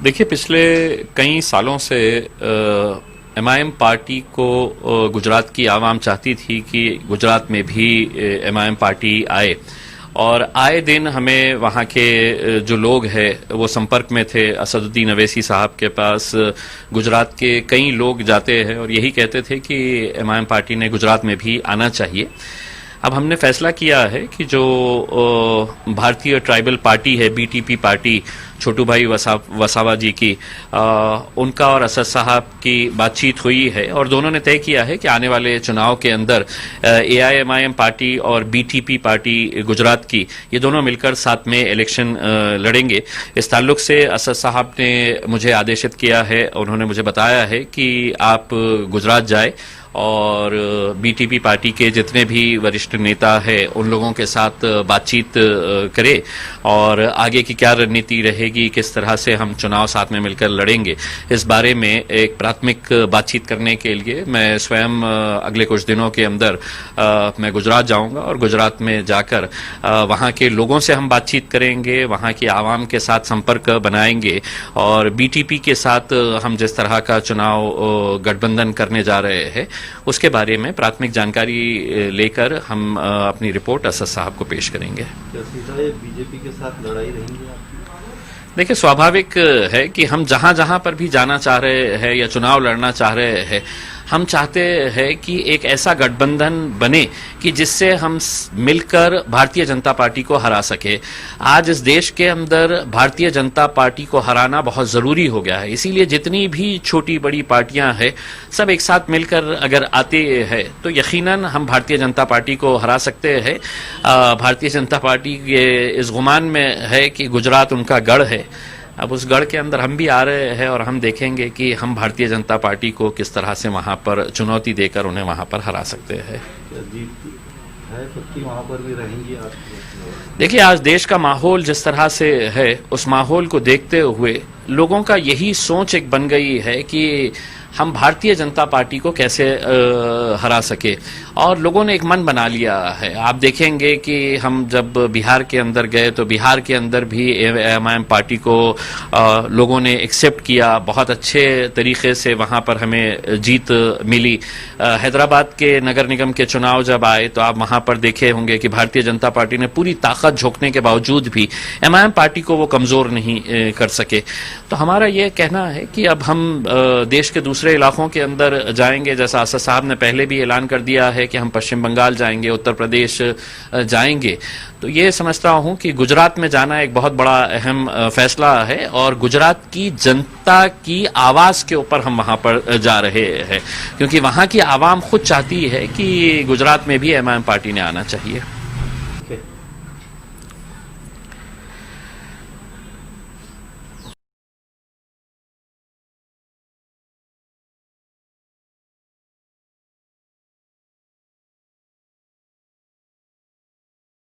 देखिए, पिछले कई सालों से एमआईएम पार्टी को गुजरात की आवाम चाहती थी कि गुजरात में भी एमआईएम पार्टी आए, और आए दिन हमें वहाँ के जो लोग हैं वो संपर्क में थे। असदुद्दीन अवैसी साहब के पास गुजरात के कई लोग जाते हैं और यही कहते थे कि एमआईएम पार्टी ने गुजरात में भी आना चाहिए। अब हमने फैसला किया है कि जो भारतीय ट्राइबल पार्टी है, बीटीपी पार्टी, छोटू भाई वसावा जी की, उनका और असद साहब की बातचीत हुई है और दोनों ने तय किया है कि आने वाले चुनाव के अंदर एआईएमआईएम पार्टी और बीटीपी पार्टी गुजरात की, ये दोनों मिलकर साथ में इलेक्शन लड़ेंगे। इस ताल्लुक से असद साहब ने मुझे आदेशित किया है, उन्होंने मुझे बताया है कि आप गुजरात जाए और बीटीपी पार्टी के जितने भी वरिष्ठ नेता हैं उन लोगों के साथ बातचीत करें और आगे की क्या रणनीति रहेगी, किस तरह से हम चुनाव साथ में मिलकर लड़ेंगे, इस बारे में एक प्राथमिक बातचीत करने के लिए मैं स्वयं अगले कुछ दिनों के अंदर मैं गुजरात जाऊंगा और गुजरात में जाकर वहां के लोगों से हम बातचीत करेंगे, वहां की आवाम के साथ संपर्क बनाएंगे और बीटीपी के साथ हम जिस तरह का चुनाव गठबंधन करने जा रहे हैं उसके बारे में प्राथमिक जानकारी लेकर हम अपनी रिपोर्ट असद साहब को पेश करेंगे। क्या सीधा ये बीजेपी के साथ लड़ाई रहेंगी आपकी? देखिए, स्वाभाविक है कि हम जहां जहां पर भी जाना चाह रहे हैं या चुनाव लड़ना चाह रहे हैं, हम चाहते हैं कि एक ऐसा गठबंधन बने कि जिससे हम मिलकर भारतीय जनता पार्टी को हरा सके। आज इस देश के अंदर भारतीय जनता पार्टी को हराना बहुत जरूरी हो गया है, इसीलिए जितनी भी छोटी बड़ी पार्टियां हैं सब एक साथ मिलकर अगर आते हैं तो यकीनन हम भारतीय जनता पार्टी को हरा सकते हैं। भारतीय जनता पार्टी के इस गुमान में है कि गुजरात उनका गढ़ है। अब उस गढ़ के अंदर हम भी आ रहे हैं और हम देखेंगे कि हम भारतीय जनता पार्टी को किस तरह से वहां पर चुनौती देकर उन्हें वहां पर हरा सकते हैं। वहां पर भी रहेंगी आप? देखिए, आज देश का माहौल जिस तरह से है उस माहौल को देखते हुए लोगों का यही सोच एक बन गई है कि हम भारतीय जनता पार्टी को कैसे हरा सके, और लोगों ने एक मन बना लिया है। आप देखेंगे कि हम जब बिहार के अंदर गए तो बिहार के अंदर भी एमआईएम पार्टी को लोगों ने एक्सेप्ट किया, बहुत अच्छे तरीके से वहां पर हमें जीत मिली। हैदराबाद के नगर निगम के चुनाव जब आए तो आप वहां पर देखे होंगे कि भारतीय जनता पार्टी ने पूरी ताकत झोंकने के बावजूद भी एमआईएम पार्टी को वो कमजोर नहीं कर सके। तो हमारा ये कहना है कि अब हम देश के दूसरे इलाकों के अंदर जाएंगे, जैसा असद साहब ने पहले भी ऐलान कर दिया है कि हम पश्चिम बंगाल जाएंगे, उत्तर प्रदेश जाएंगे। तो ये समझता हूं कि गुजरात में जाना एक बहुत बड़ा अहम फैसला है और गुजरात की जनता की आवाज के ऊपर हम वहां पर जा रहे हैं, क्योंकि वहां की आवाम खुद चाहती है कि गुजरात में भी एमआईएम पार्टी ने आना चाहिए।